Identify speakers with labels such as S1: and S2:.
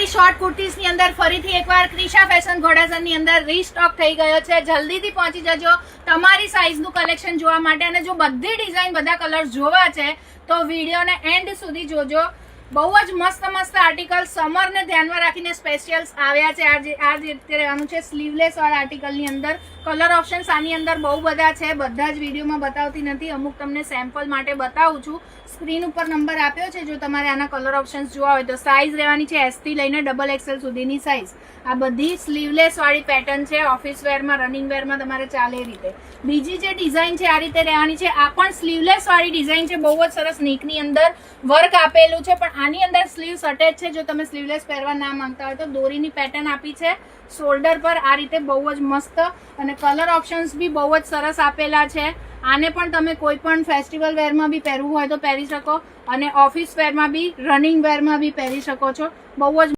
S1: Punjabi short kurtis ની અંદર ફરીથી એકવાર ક્રિશા ફેશન ઘોડાસર ની અંદર રીસ્ટોક થઈ ગયો છે. જલ્દીથી પહોંચી જજો તમારી સાઈઝ નું કલેક્શન જોવા માટે. અને જો બધી ડિઝાઇન બધા કલર જોવા છે તો વિડીયોને એન્ડ સુધી જોજો. બહુ જ મસ્ત મસ્ત આર્ટિકલ સમર ને ધ્યાનમાં રાખીને સ્પેશિયલ્સ આવ્યા છે. આ રીતે રહેવાનું છે સ્લીવલેસ વાળા આર્ટિકલ ની અંદર. કલર ઓપ્શન્સ આની અંદર બહુ બધા છે, બધા જ વિડીયોમાં બતાવતી નથી, અમુક તમને સેમ્પલ માટે બતાવું છું. સ્ક્રીન ઉપર નંબર આપ્યો છે જો તમારે આના કલર ઓપ્શન્સ જોવા હોય તો. સાઇઝ રહેવાની છે S થી લઈને XXL સુધીની સાઇઝ. આ બધી સ્લીવલેસ વાળી પેટર્ન છે, ઓફિસ વેરમાં રનિંગ વેરમાં તમારે ચાલે એ રીતે. બીજી જે ડિઝાઇન છે આ રીતે રહેવાની છે. આ પણ સ્લીવલેસ વાળી ડિઝાઇન છે, બહુ જ સરસ. નેકની અંદર વર્ક આપેલું છે પણ આની અંદર સ્લીવ્સ અટેચ છે. જો તમે સ્લીવલેસ પહેરવા ના માંગતા હોય તો દોરીની પેટર્ન આપી છે શોલ્ડર પર આ રીતે, બહુ જ મસ્ત. અને કલર ઓપ્શન્સ બી બહુ જ સરસ આપેલા છે. આને પણ તમે કોઈ પણ ફેસ્ટિવલ વેરમાં બી પહેરવું હોય તો પહેરી શકો અને ઓફિસ વેરમાં બી રનિંગ વેરમાં બી પહેરી શકો છો. બહુ જ